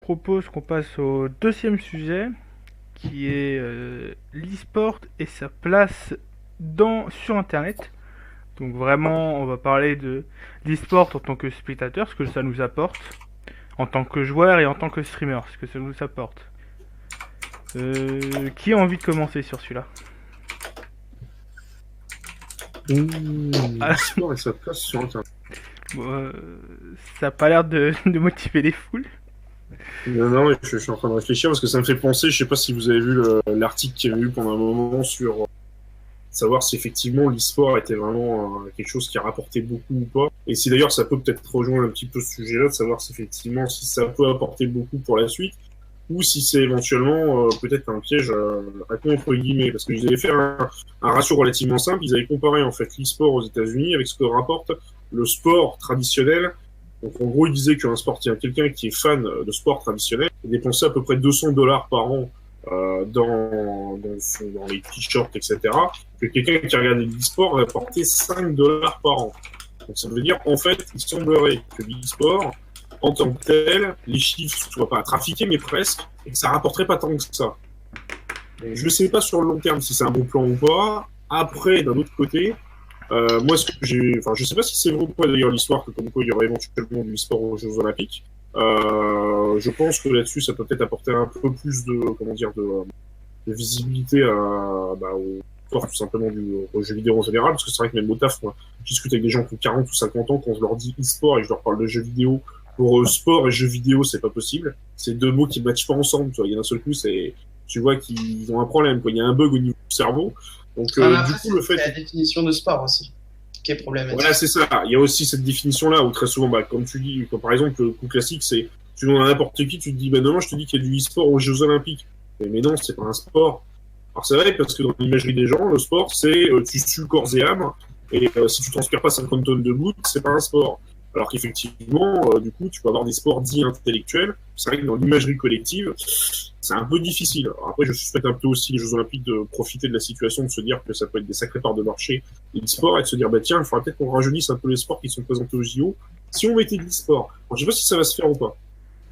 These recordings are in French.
propose qu'on passe au deuxième sujet, qui est l'e-sport et sa place sur Internet. Donc vraiment, on va parler de l'e-sport en tant que spectateur, ce que ça nous apporte, en tant que joueur et en tant que streamer, ce que ça nous apporte. Qui a envie de commencer sur celui-là? L'e-sport et sa place sur Internet. Bon, ça n'a pas l'air de motiver les foules. Non, je suis en train de réfléchir parce que ça me fait penser, je sais pas si vous avez vu l'article qu'il y avait eu pendant un moment sur savoir si effectivement l'e-sport était vraiment quelque chose qui rapportait beaucoup ou pas. Et si d'ailleurs ça peut peut-être rejoindre un petit peu ce sujet-là, de savoir si effectivement si ça peut apporter beaucoup pour la suite ou si c'est éventuellement peut-être un piège à contre guillemets. Parce qu'ils avaient fait un ratio relativement simple, ils avaient comparé en fait l'e-sport aux États-Unis avec ce que rapporte le sport traditionnel. Donc en gros, il disait qu'un sportif, quelqu'un qui est fan de sport traditionnel, dépensait à peu près $200 par an dans les t-shirts, etc. Que quelqu'un qui regardait l'e-sport rapportait $5 par an. Donc ça veut dire, en fait, il semblerait que l'e-sport, en tant que tel, les chiffres ne soient pas à trafiquer, mais presque, et que ça rapporterait pas tant que ça. Donc, je ne sais pas sur le long terme si c'est un bon plan ou pas. Après, d'un autre côté, moi, je sais pas si c'est vrai ou pas d'ailleurs l'histoire que comme quoi il y aurait éventuellement du sport aux Jeux Olympiques. Je pense que là-dessus, ça peut peut-être apporter un peu plus de visibilité au sport tout simplement au jeu vidéo en général, parce que c'est vrai que même au taf, moi, je discute avec des gens qui ont 40 ou 50 ans quand je leur dis e-sport et je leur parle de jeux vidéo. Pour sport et jeux vidéo, c'est pas possible. C'est deux mots qui ne matchent pas ensemble. Tu vois, il y a un seul coup, tu vois qu'ils ont un problème. Quoi. Il y a un bug au niveau du cerveau. Donc, du coup, le fait. C'est la définition de sport aussi qui est problématique. Voilà, c'est ça. Il y a aussi cette définition-là où très souvent, comme tu dis, comme par exemple, le coup classique, c'est tu demandes à n'importe qui, tu te dis, non, je te dis qu'il y a du e-sport aux Jeux Olympiques. Mais non, c'est pas un sport. Alors, c'est vrai, parce que dans l'imagerie des gens, le sport, c'est tu sues corps et âme, et si tu transpires pas 50 tonnes de gouttes, c'est pas un sport. Alors qu'effectivement, du coup, tu peux avoir des sports dits intellectuels. C'est vrai que dans l'imagerie collective, c'est un peu difficile. Alors après, je suspecte un peu aussi les Jeux Olympiques de profiter de la situation, de se dire que ça peut être des sacrées parts de marché et l'e-sport, et de se dire, tiens, il faudra peut-être qu'on rajeunisse un peu les sports qui sont présentés aux JO si on mettait de l'e-sport. Alors, je sais pas si ça va se faire ou pas.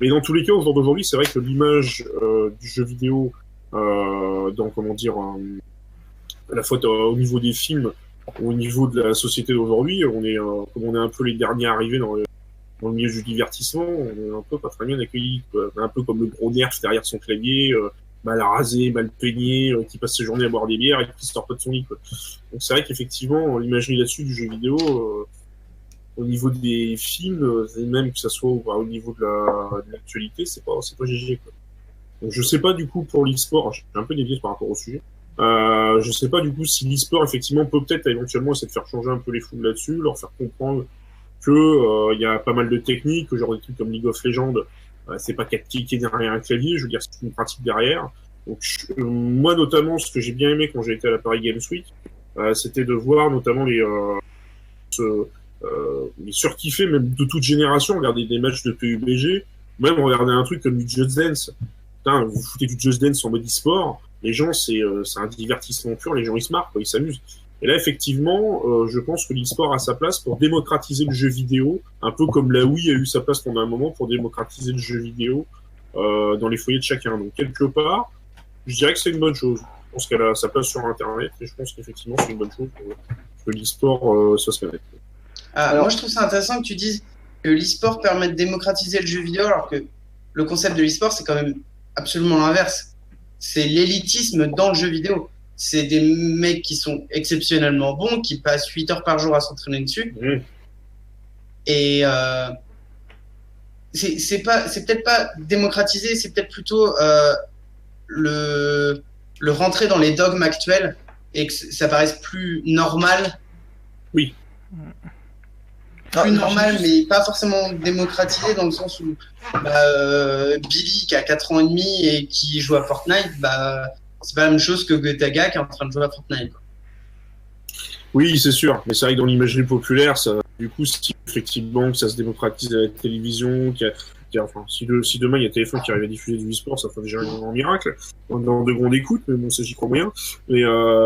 Mais dans tous les cas, au jour d'aujourd'hui, c'est vrai que l'image du jeu vidéo, à la fois au niveau des films, au niveau de la société d'aujourd'hui, comme on est un peu les derniers arrivés dans le milieu du divertissement, on est un peu pas très bien accueillis, quoi. Un peu comme le gros nerf derrière son clavier, mal rasé, mal peigné, qui passe ses journées à boire des bières et qui sort pas de son lit, quoi. Donc c'est vrai qu'effectivement, l'imagerie là-dessus du jeu vidéo, au niveau des films, et même que ça soit au niveau de l'actualité, c'est pas GG, quoi. Donc je sais pas du coup pour l'e-sport, j'ai un peu dévié par rapport au sujet. Je sais pas du coup si l'e-sport effectivement peut peut-être éventuellement essayer de faire changer un peu les foules là-dessus, leur faire comprendre que y a pas mal de techniques, genre des trucs comme League of Legends, c'est pas qu'à cliquer derrière un clavier, je veux dire c'est une pratique derrière. Donc moi notamment, ce que j'ai bien aimé quand j'ai été à la Paris Games Week, c'était de voir notamment les surkiffés même de toute génération, regarder des matchs de PUBG, même regarder un truc comme du Just Dance. Putain, vous foutez du Just Dance en mode e-sport, les gens c'est un divertissement pur, les gens ils se marrent, quoi, ils s'amusent. Et là, effectivement, je pense que l'e-sport a sa place pour démocratiser le jeu vidéo, un peu comme la Wii a eu sa place pendant un moment pour démocratiser le jeu vidéo dans les foyers de chacun. Donc, quelque part, je dirais que c'est une bonne chose. Je pense qu'elle a sa place sur Internet et je pense qu'effectivement, c'est une bonne chose que l'e-sport ça se mérite. Moi, je trouve ça intéressant que tu dises que l'e-sport permet de démocratiser le jeu vidéo, alors que le concept de l'e-sport, c'est quand même absolument l'inverse. C'est l'élitisme dans le jeu vidéo. C'est des mecs qui sont exceptionnellement bons, qui passent 8 heures par jour à s'entraîner dessus. Mmh. Et c'est peut-être pas démocratiser, c'est peut-être plutôt le rentrer dans les dogmes actuels et que ça paraisse plus normal. Oui. Plus normal, mais pas forcément démocratisé dans le sens où Billy qui a 4 ans et demi et qui joue à Fortnite, c'est pas la même chose que Gotaga qui est en train de jouer à Fortnite, quoi. Oui, c'est sûr, mais c'est vrai que dans l'imagerie populaire, ça, du coup, si effectivement que ça se démocratise à la télévision, qu'il y enfin, si demain il y a téléphone qui arrive à diffuser du e-sport, ça ferait déjà un grand miracle. Dans de grandes écoutes, mais bon, ça j'y crois moyen. Mais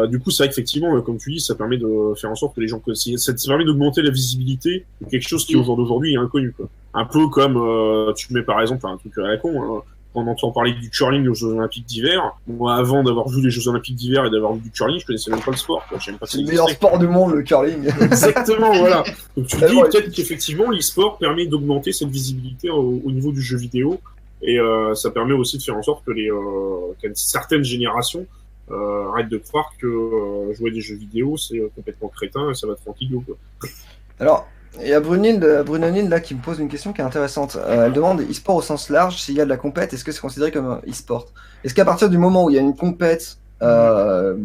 du coup, c'est vrai qu'effectivement, comme tu dis, ça permet de faire en sorte que les gens, ça permet d'augmenter la visibilité de quelque chose qui au jour d'aujourd'hui est inconnu, quoi. Un peu comme tu mets par exemple un truc à la con. Hein, on entend parler du curling aux Jeux Olympiques d'hiver. Moi, avant d'avoir vu les Jeux Olympiques d'hiver et d'avoir vu du curling, je connaissais même pas le sport. C'est le meilleur sport du monde, le curling. Exactement, voilà. Donc tu dis peut-être qu'effectivement, l'e-sport permet d'augmenter cette visibilité au niveau du jeu vidéo. Et ça permet aussi de faire en sorte que certaines générations arrêtent de croire que jouer des jeux vidéo, c'est complètement crétin et ça va tranquillou, quoi. Alors, il y a Brunonine là qui me pose une question qui est intéressante. Elle demande e-sport au sens large, s'il y a de la compète, est-ce que c'est considéré comme un e-sport? Est-ce qu'à partir du moment où il y a une compète, à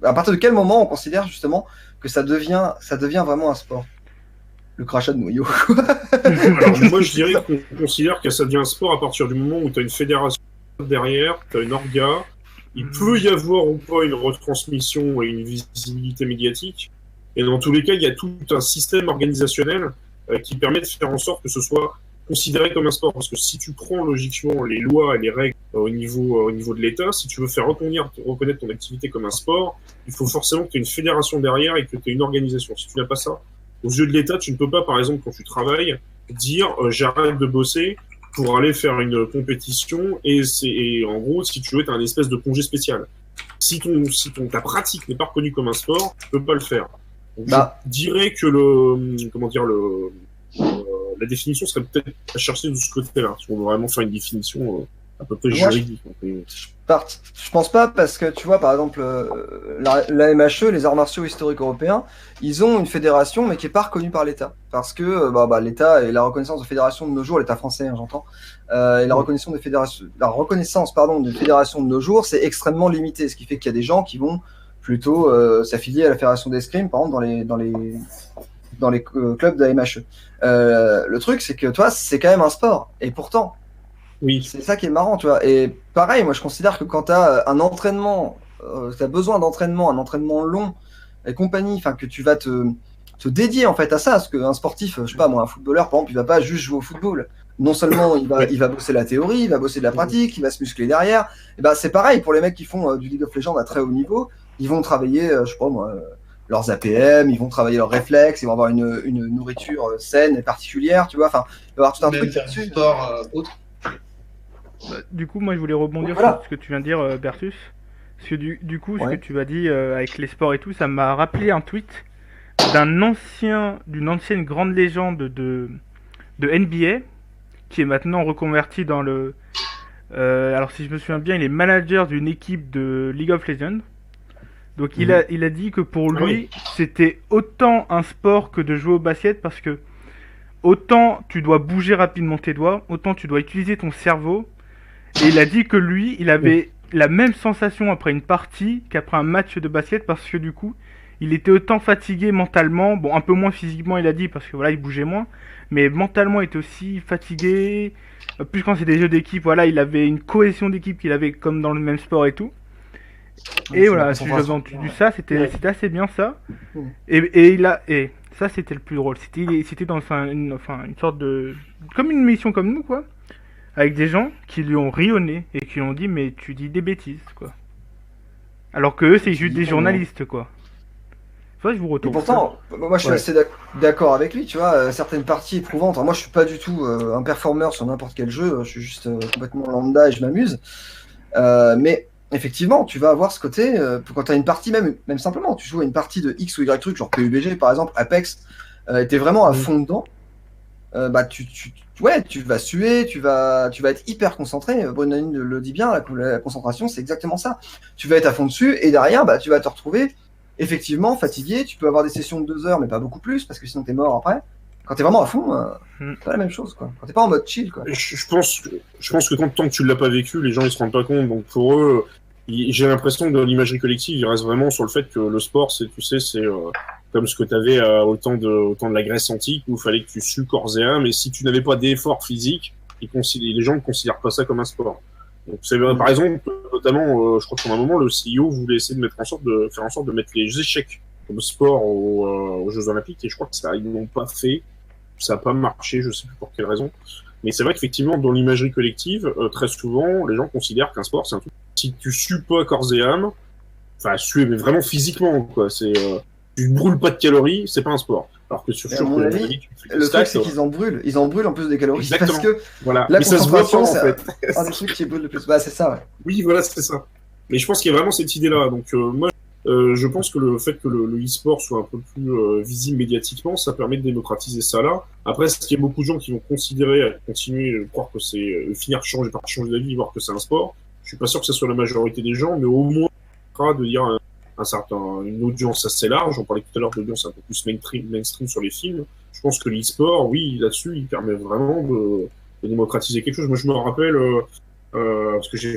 partir de quel moment on considère justement que ça devient vraiment un sport? Le crachat de noyau. Alors, moi je dirais qu'on considère que ça devient un sport à partir du moment où tu as une fédération derrière, tu as une orga, il peut y avoir ou pas une retransmission et une visibilité médiatique. Et dans tous les cas, il y a tout un système organisationnel qui permet de faire en sorte que ce soit considéré comme un sport. Parce que si tu prends logiquement les lois et les règles au niveau de l'État, si tu veux faire reconnaître ton activité comme un sport, il faut forcément que tu aies une fédération derrière et que tu aies une organisation. Si tu n'as pas ça, aux yeux de l'État, tu ne peux pas, par exemple, quand tu travailles, dire j'arrête de bosser pour aller faire une compétition et en gros, si tu veux, tu as un espèce de congé spécial. Si ta pratique n'est pas reconnue comme un sport, tu peux pas le faire. Donc, je dirais que la définition serait peut-être à chercher de ce côté-là, si on veut vraiment faire une définition à peu près juridique. Je pense pas, parce que tu vois, par exemple, la MHE, les arts martiaux historiques européens, ils ont une fédération, mais qui est pas reconnue par l'État. Parce que l'État et la reconnaissance de fédération de nos jours, l'État français, hein, j'entends, et la reconnaissance des fédérations de nos jours, c'est extrêmement limité. Ce qui fait qu'il y a des gens qui vont plutôt s'affilier à la fédération d'escrime, par exemple, dans les clubs de la MHE. Le truc, c'est que, toi, c'est quand même un sport. Et pourtant, oui, c'est ça qui est marrant, tu vois. Et pareil, moi, je considère que quand tu as un entraînement, tu as besoin d'entraînement, un entraînement long et compagnie, enfin, que tu vas te dédier, en fait, à ça. Parce qu'un sportif, je sais pas, moi, un footballeur, par exemple, il va pas juste jouer au football. Non seulement il va bosser la théorie, il va bosser de la pratique, il va se muscler derrière. Et c'est pareil pour les mecs qui font du League of Legends à très haut niveau. Ils vont travailler, je sais pas moi, leurs APM, ils vont travailler leurs réflexes, ils vont avoir une nourriture saine et particulière, tu vois. Enfin, il va y avoir tout un truc là-dessus. Du coup, moi, je voulais rebondir sur ce que tu viens de dire, Bertus. Parce que du coup, ce que tu as dit avec les sports et tout, ça m'a rappelé un tweet d'une ancienne grande légende de NBA, qui est maintenant reconverti dans le... alors, si je me souviens bien, il est manager d'une équipe de League of Legends. Donc il a dit que pour lui, c'était autant un sport que de jouer au basket, parce que autant tu dois bouger rapidement tes doigts, autant tu dois utiliser ton cerveau. Et il a dit que lui, il avait la même sensation après une partie qu'après un match de basket, parce que du coup, il était autant fatigué mentalement, bon un peu moins physiquement il a dit, parce que voilà, il bougeait moins, mais mentalement il était aussi fatigué. Plus quand c'est des jeux d'équipe, voilà, il avait une cohésion d'équipe qu'il avait comme dans le même sport et tout. Et voilà, si j'avais entendu ça, c'était assez bien ça. Et ça, c'était le plus drôle. C'était dans une sorte de... comme une mission comme nous, quoi. Avec des gens qui lui ont ri au nez et qui lui ont dit, mais tu dis des bêtises, quoi. Alors que eux, c'est juste des journalistes, quoi. Ça, je vous retourne. Et pourtant, moi, je suis assez d'accord avec lui, tu vois. Certaines parties éprouvantes. Alors, moi, je suis pas du tout un performeur sur n'importe quel jeu. Je suis juste complètement lambda et je m'amuse. Mais... effectivement, tu vas avoir ce côté, quand tu as une partie, même simplement, tu joues à une partie de X ou Y truc, genre PUBG par exemple, Apex, et tu es vraiment à fond dedans, tu vas suer, tu vas être hyper concentré. Brunanine le dit bien, la concentration, c'est exactement ça. Tu vas être à fond dessus, et derrière, tu vas te retrouver effectivement fatigué. Tu peux avoir des sessions de 2 heures, mais pas beaucoup plus, parce que sinon tu es mort après. Quand t'es vraiment à fond, c'est pas la même chose, quoi. Quand t'es pas en mode chill, quoi. Je pense que tant que tu l'as pas vécu, les gens ils se rendent pas compte. Donc pour eux, j'ai l'impression que dans l'imagerie collective, il reste vraiment sur le fait que le sport, c'est comme ce que t'avais au temps de la Grèce antique, où il fallait que tu sues corps et âme, mais si tu n'avais pas d'effort physique, les gens ne considèrent pas ça comme un sport. Donc par exemple, notamment, je crois qu'à un moment, le CEO voulait essayer de faire en sorte de mettre les échecs comme sport aux Jeux Olympiques, et je crois que ils n'ont pas fait. Ça n'a pas marché, je sais plus pour quelle raison. Mais c'est vrai qu'effectivement, dans l'imagerie collective, très souvent, les gens considèrent qu'un sport, c'est un truc. Si tu sues pas corps et âme, enfin, suer, mais vraiment physiquement, quoi. Tu brûles pas de calories, c'est pas un sport. Alors que sur Et à mon avis, le truc, c'est qu'ils en brûlent. Ils en brûlent en plus des calories. Exactement. Parce que voilà. la mais ça se voit pas, concentration, en fait. c'est un des trucs qui brûle le plus. Bah, c'est ça, ouais. Oui, voilà, c'est ça. Mais je pense qu'il y a vraiment cette idée-là. Donc, moi, je pense que le fait que le e-sport soit un peu plus visible médiatiquement, ça permet de démocratiser ça là. Après, il y a beaucoup de gens qui vont considérer, continuer, croire que c'est finir par changer d'avis, voir que c'est un sport. Je suis pas sûr que ce soit la majorité des gens, mais au moins, de dire une audience assez large. On parlait tout à l'heure d'audience un peu plus mainstream sur les films. Je pense que l'e-sport, oui, là-dessus, il permet vraiment de démocratiser quelque chose. Moi, je me rappelle, parce que j'ai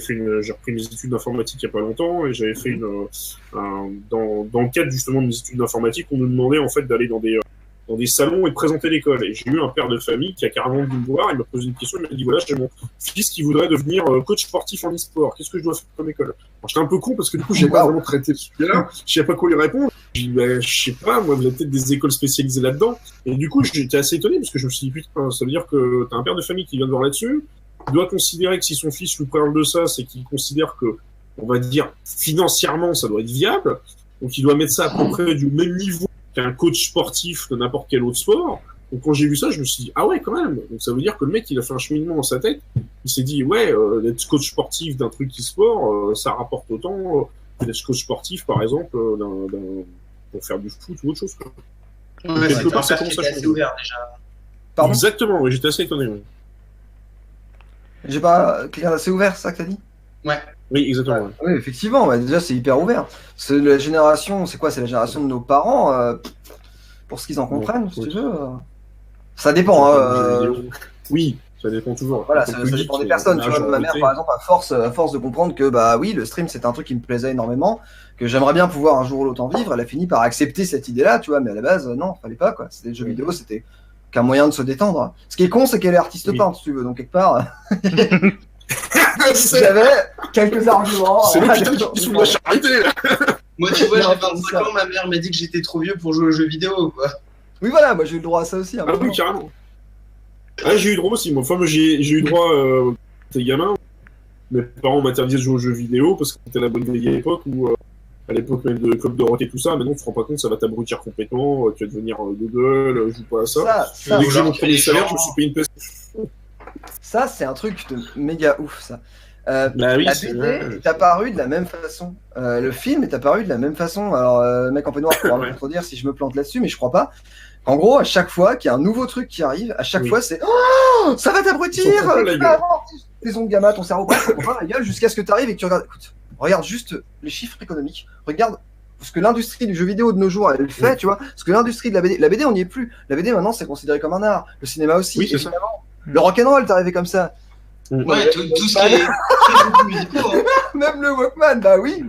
repris mes études d'informatique il y a pas longtemps, et j'avais fait dans le cadre justement de mes études d'informatique, on nous demandait en fait d'aller dans des salons et de présenter l'école. Et j'ai eu un père de famille qui a carrément dû me voir, il m'a posé une question, il m'a dit voilà, j'ai mon fils qui voudrait devenir coach sportif en e-sport, qu'est-ce que je dois faire comme école? Alors, j'étais un peu con parce que du coup, j'ai pas vraiment traité ce sujet-là, je savais pas quoi lui répondre. J'ai dit, je sais pas, moi, vous avez peut-être des écoles spécialisées là-dedans. Et du coup, j'étais assez étonné parce que je me suis dit, putain, ça veut dire que t'as un père de famille qui vient de voir là-dessus, il doit considérer que si son fils lui parle de ça, c'est qu'il considère que, on va dire, financièrement, ça doit être viable. Donc, il doit mettre ça à peu près du même niveau qu'un coach sportif de n'importe quel autre sport. Donc, quand j'ai vu ça, je me suis dit, ah ouais, quand même. Donc, ça veut dire que le mec, il a fait un cheminement dans sa tête. Il s'est dit, ouais, d'être coach sportif d'un truc e-sport, ça rapporte autant que d'être coach sportif, par exemple, pour faire du foot ou autre chose, quoi. Ouais, c'est un père qui était assez ouvert, déjà. Pardon. Exactement, oui, j'étais assez étonné. Oui. J'ai pas quelqu'un d'assez ouvert, c'est ça que t'as dit? Ouais. Oui, exactement. Ouais. Oui, effectivement, ouais, déjà c'est hyper ouvert. C'est la génération, c'est quoi? C'est la génération de nos parents, pour ce qu'ils en comprennent, si tu veux. Ça dépend. Oui, ça dépend toujours. Voilà, ça dépend des personnes. Tu vois, ma mère, par exemple, à force de comprendre que bah oui, le stream c'est un truc qui me plaisait énormément, que j'aimerais bien pouvoir un jour ou l'autre en vivre, elle a fini par accepter cette idée-là, tu vois, mais à la base, non, fallait pas, quoi. C'était le jeu vidéo, c'était qu'un moyen de se détendre. Ce qui est con, c'est qu'elle est artiste peintre, si tu veux, donc quelque part. J'avais quelques arguments. C'est le putain qui sous la charité. Moi, tu vois, j'ai 25 ans, ma mère m'a dit que j'étais trop vieux pour jouer aux jeux vidéo, quoi. Oui, voilà, moi j'ai eu le droit à ça aussi. Ah oui, carrément. Ah, j'ai eu le droit aussi, moi. Enfin, j'ai eu le droit, t'es gamin. Mes parents m'interdisaient de jouer aux jeux vidéo parce que c'était la bonne vieille époque où, à l'époque même de Club Dorothée et tout ça, maintenant tu te rends pas compte, ça va t'abrutir complètement, tu vas devenir Google, joue pas à ça. Dès que j'ai mon premier salaire, je me suis payé une PS. Ça, c'est un truc de méga ouf, ça. Bah oui, la BD est apparue de la même façon. Le film est apparu de la même façon. Alors, mec en peignoir pourra me contredire si je me plante là-dessus, mais je crois pas. En gros, à chaque fois qu'il y a un nouveau truc qui arrive, à chaque fois c'est oh, ça va t'abrutir, tu vas avoir tes ongles gamma, ton cerveau prend la gueule jusqu'à ce que tu arrives et que tu regardes. Écoute, regarde juste les chiffres économiques. Regarde ce que l'industrie du jeu vidéo de nos jours elle fait, tu vois. Ce que l'industrie de la BD, on n'y est plus. La BD maintenant c'est considéré comme un art. Le cinéma aussi. Oui, c'est ça. Le rock'n'roll t'est arrivé comme ça. Ouais, tout ce qui est même le Walkman, bah oui.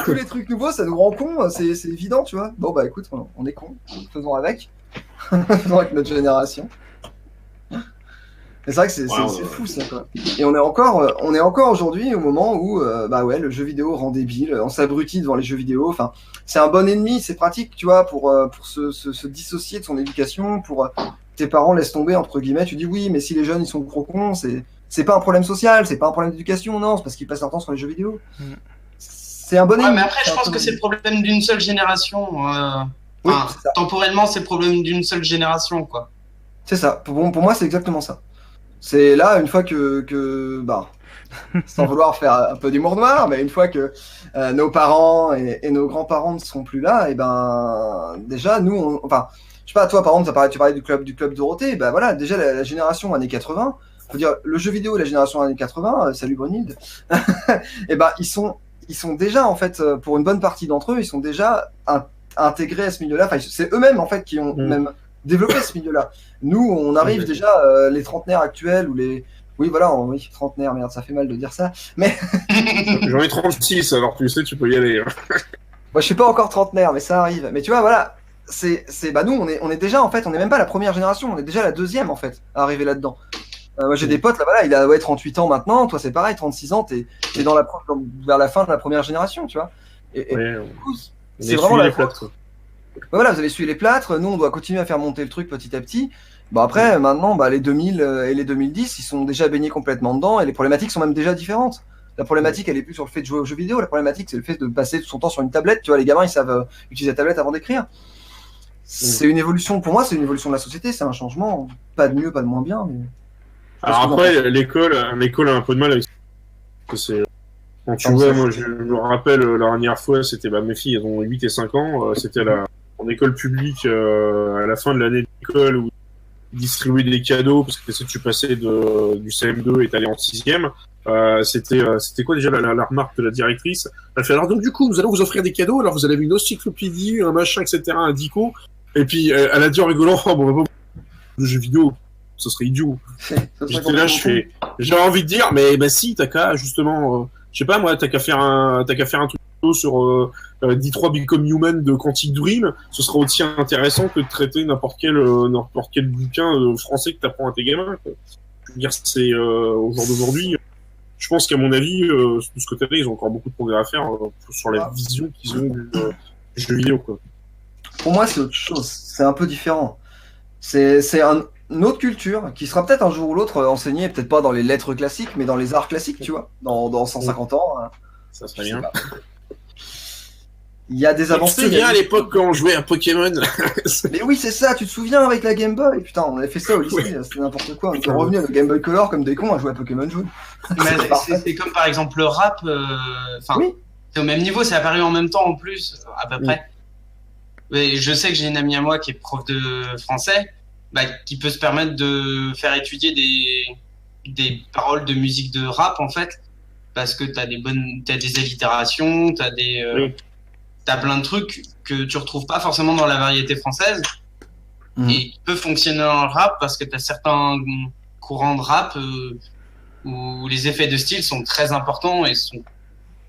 Tous les trucs nouveaux, ça nous rend cons, c'est évident, tu vois. Bon, bah écoute, on est cons, faisons avec. Faisons avec notre génération. C'est vrai que c'est fou, ça, quoi. Et on est encore aujourd'hui au moment où, bah ouais, le jeu vidéo rend débile, on s'abrutit devant les jeux vidéo. Enfin, c'est un bon ennemi, c'est pratique, tu vois, pour se dissocier de son éducation, pour tes parents laissent tomber, entre guillemets, tu dis oui, mais si les jeunes, ils sont trop cons, c'est pas un problème social, c'est pas un problème d'éducation, non, c'est parce qu'ils passent leur temps sur les jeux vidéo. C'est un bon ennemi. Mais après, je pense que c'est le problème d'une seule génération. Oui, temporellement, c'est le problème d'une seule génération, quoi. C'est ça. Pour moi, c'est exactement ça. C'est là, une fois que bah, sans vouloir faire un peu d'humour noir, mais une fois que nos parents et nos grands-parents ne seront plus là, et ben déjà, nous, enfin, je sais pas, toi, par exemple, tu parlais du club Dorothée, bah voilà, déjà la génération années 80, faut dire, le jeu vidéo, la génération années 80, salut Brunhilde, et ben ils sont déjà, en fait, pour une bonne partie d'entre eux, ils sont déjà intégrés à ce milieu-là. Enfin, c'est eux-mêmes, en fait, qui ont même développé ce milieu-là. Nous, on arrive déjà, les trentenaires actuels, ou les... Oui, voilà, oui, trentenaires, merde, ça fait mal de dire ça, mais... J'en ai 36, alors tu sais, tu peux y aller. Moi, je suis pas encore trentenaire, mais ça arrive. Mais tu vois, voilà, bah nous, on est déjà, en fait, on n'est même pas la première génération, on est déjà la deuxième, en fait, à arriver là-dedans. Moi, j'ai des potes, là, voilà, il a 38 ans maintenant, toi, c'est pareil, 36 ans, t'es vers la fin de la première génération, tu vois. Et du coup, c'est vraiment la plâtres. Voilà, vous avez suivi les plâtres, nous, on doit continuer à faire monter le truc petit à petit. Bon après, maintenant, les 2000 et les 2010, ils sont déjà baignés complètement dedans et les problématiques sont même déjà différentes. La problématique, elle est plus sur le fait de jouer aux jeux vidéo. La problématique, c'est le fait de passer tout son temps sur une tablette. Tu vois, les gamins, ils savent utiliser la tablette avant d'écrire. C'est une évolution, pour moi, c'est une évolution de la société. C'est un changement, pas de mieux, pas de moins bien. Mais... Alors après, l'école a un peu de mal avec ça. C'est... Quand tu vois, moi, je me rappelle, la dernière fois, c'était mes filles, elles ont 8 et 5 ans. C'était en école publique, à la fin de l'année d'école, où ils distribuaient des cadeaux, parce que tu passais du CM2 et t'allais en 6e. C'était quoi déjà la remarque de la directrice? Elle fait, alors donc du coup, nous allons vous offrir des cadeaux, alors vous allez une encyclopédie, un machin, etc., un dico. Et puis, elle a dit en rigolant, oh, bon, le jeu vidéo, ce serait idiot. J'étais là, j'ai envie de dire, mais si, t'as qu'à, justement, je sais pas moi, t'as qu'à faire un truc sur 10-3 Become Human de Quantic Dream, ce sera aussi intéressant que de traiter n'importe quel bouquin français que t'apprends à tes gamins, quoi. Je veux dire, c'est au jour d'aujourd'hui, je pense qu'à mon avis, de ce côté-là, ils ont encore beaucoup de progrès à faire sur la vision qu'ils ont du jeu vidéo, quoi. Pour moi, c'est autre chose. C'est un peu différent. C'est une autre culture qui sera peut-être un jour ou l'autre enseignée, peut-être pas dans les lettres classiques, mais dans les arts classiques, tu vois, dans 150 ans. Ça serait bien. Il y a des avancées. Tu te souviens à l'époque quand on jouait à Pokémon? Mais oui, c'est ça, tu te souviens avec la Game Boy? Putain, on avait fait ça au lycée, c'était n'importe quoi. On était revenus avec le Game Boy Color comme des cons à jouer à Pokémon Jaune. C'est comme par exemple le rap, oui. C'est au même niveau, c'est apparu en même temps en plus, à peu près. Mais je sais que j'ai une amie à moi qui est prof de français, qui peut se permettre de faire étudier des paroles de musique de rap en fait, parce que t'as des allitérations, t'as plein de trucs que tu retrouves pas forcément dans la variété française et qui peuvent fonctionner dans le rap parce que t'as certains courants de rap où les effets de style sont très importants et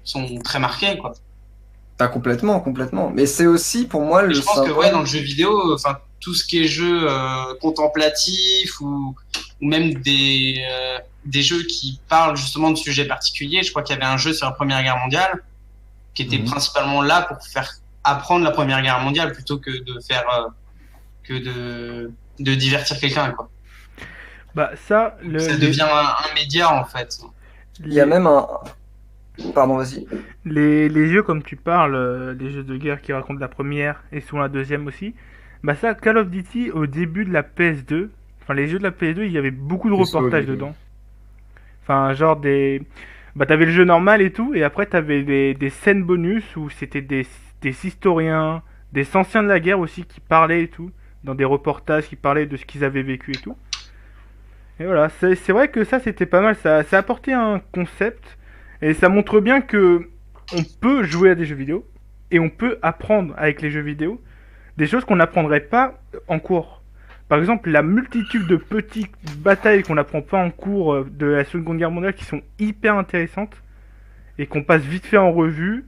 sont très marqués, quoi. Ah, complètement. Mais c'est aussi pour moi je pense que dans le jeu vidéo, tout ce qui est jeu contemplatif ou même des jeux qui parlent justement de sujets particuliers. Je crois qu'il y avait un jeu sur la Première Guerre mondiale qui était principalement là pour faire apprendre la Première Guerre mondiale plutôt que de faire de divertir quelqu'un, quoi. Ça devient un média en fait. Il y a même un... Pardon, vas-y. Les jeux comme tu parles, les jeux de guerre qui racontent la première et souvent la deuxième aussi, ça, Call of Duty au début de la PS2, les jeux de la PS2, il y avait beaucoup de reportages dedans. Genre t'avais le jeu normal et tout, et après t'avais des scènes bonus où c'était des historiens, des anciens de la guerre aussi qui parlaient et tout, dans des reportages qui parlaient de ce qu'ils avaient vécu et tout. Et voilà, c'est vrai que ça c'était pas mal, ça apportait un concept. Et ça montre bien que on peut jouer à des jeux vidéo et on peut apprendre avec les jeux vidéo des choses qu'on n'apprendrait pas en cours. Par exemple, la multitude de petites batailles qu'on n'apprend pas en cours de la Seconde Guerre mondiale qui sont hyper intéressantes et qu'on passe vite fait en revue.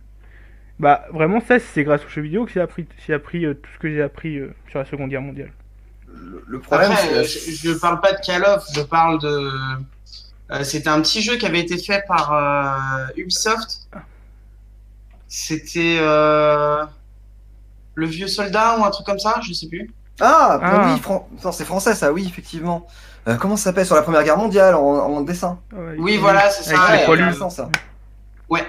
Vraiment, ça, c'est grâce aux jeux vidéo que j'ai appris tout ce que j'ai appris sur la Seconde Guerre mondiale. Le problème, après, je parle pas de Call of, je parle de... c'était un petit jeu qui avait été fait par Ubisoft. C'était Le Vieux Soldat ou un truc comme ça, je sais plus. Oui, c'est français ça, oui, effectivement. Comment ça s'appelle sur la Première Guerre mondiale en dessin? Oui, voilà, c'est ça. Intéressant ça. Ouais.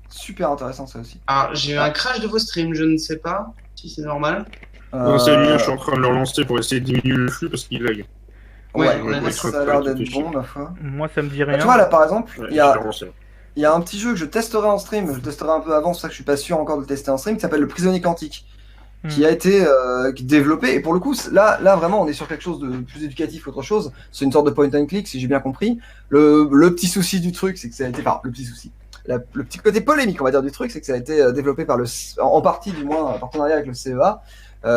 Super intéressant ça aussi. Alors, j'ai eu un crash de vos streams, je ne sais pas si c'est normal. C'est mieux, je suis en train de le relancer pour essayer de diminuer le flux parce qu'il lag. Ça a l'air d'être bon, ma foi. Moi, ça me dit rien. Tu vois, là, par exemple, il y a un petit jeu que je testerai en stream, je le testerai un peu avant, c'est ça que je suis pas sûr encore de le tester en stream, qui s'appelle Le Prisonnier Quantique, qui a été développé, et pour le coup, là, vraiment, on est sur quelque chose de plus éducatif qu'autre chose. C'est une sorte de point and click, si j'ai bien compris. Le petit souci du truc, c'est que ça a été... le petit souci. Le petit côté polémique, on va dire, du truc, c'est que ça a été développé par en partie, du moins, en partenariat avec le CEA.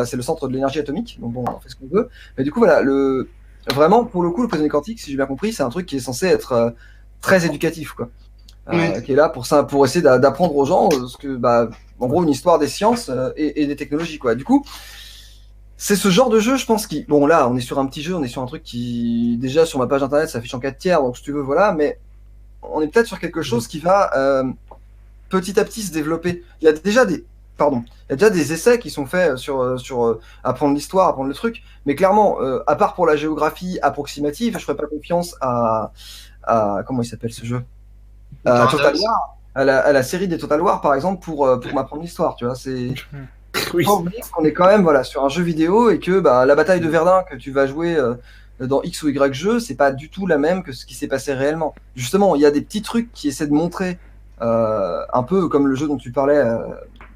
C'est le Centre de l'énergie atomique, donc bon, on fait ce qu'on veut. Mais du coup, voilà, vraiment, pour le coup, le prisonnier quantique, si j'ai bien compris, c'est un truc qui est censé être très éducatif, quoi. Qui est là pour essayer d'apprendre aux gens en gros, une histoire des sciences et des technologies, quoi. Du coup, c'est ce genre de jeu, je pense, bon, là, on est sur un petit jeu, on est sur un truc qui, déjà, sur ma page internet, s'affiche en 4/3, donc si tu veux, voilà, mais on est peut-être sur quelque chose qui va petit à petit se développer. Il y a déjà pardon, il y a déjà des essais qui sont faits sur apprendre l'histoire, apprendre le truc. Mais clairement, à part pour la géographie approximative, je ferais pas confiance à comment il s'appelle ce jeu? À Total War, à la série des Total War, par exemple, pour m'apprendre l'histoire. Tu vois, c'est Oui. faut oublier qu'on est quand même voilà sur un jeu vidéo et que la bataille de Verdun que tu vas jouer dans X ou Y jeu, c'est pas du tout la même que ce qui s'est passé réellement. Justement, il y a des petits trucs qui essaient de montrer un peu comme le jeu dont tu parlais.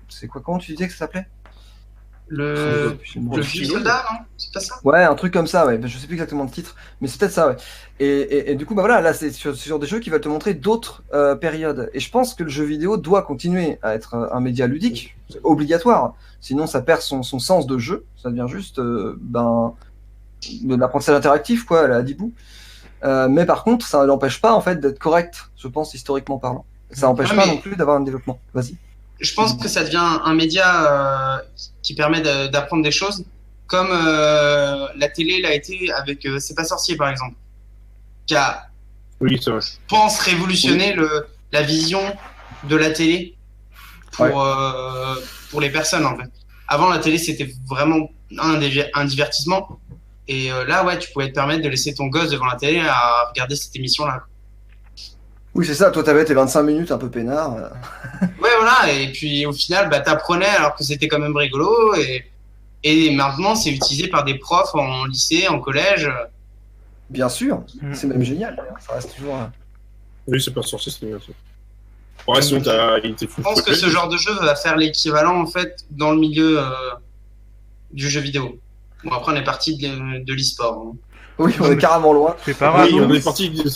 C'est quoi? Comment tu disais que ça s'appelait? Le vieux soldat, non? C'est pas ça? Ouais, un truc comme ça, ouais. Je sais plus exactement le titre, mais c'est peut-être ça, ouais. Et du coup, voilà, là, c'est sur des jeux qui veulent te montrer d'autres périodes. Et je pense que le jeu vidéo doit continuer à être un média ludique, c'est obligatoire. Sinon, ça perd son sens de jeu. Ça devient juste, de l'apprentissage interactif, quoi, à la Dibou. Mais par contre, ça n'empêche pas, en fait, d'être correct, je pense, historiquement parlant. Ça n'empêche pas non plus d'avoir un développement. Vas-y. Je pense que ça devient un média qui permet d'apprendre des choses, comme la télé l'a été avec C'est pas sorcier, par exemple, qui a, Oui, c'est vrai. je pense, révolutionné la vision de la télé pour les personnes, en fait. Avant, la télé, c'était vraiment un divertissement. Et là, ouais, tu pouvais te permettre de laisser ton gosse devant la télé à regarder cette émission-là. Oui, c'est ça. Toi, t'avais tes 25 minutes un peu peinard. Ouais, voilà. Et puis, au final, t'apprenais alors que c'était quand même rigolo. Et maintenant, c'est utilisé par des profs en lycée, en collège. Bien sûr. C'est même génial. Ça reste toujours. Oui, c'est pas sorcier, c'est bien ça. Ouais, sinon, il était fou. Je pense que ce genre de jeu va faire l'équivalent, en fait, dans le milieu du jeu vidéo. Bon, après, on est parti de l'e-sport. Hein. Oui, on est carrément loin. C'est pas grave. Oui,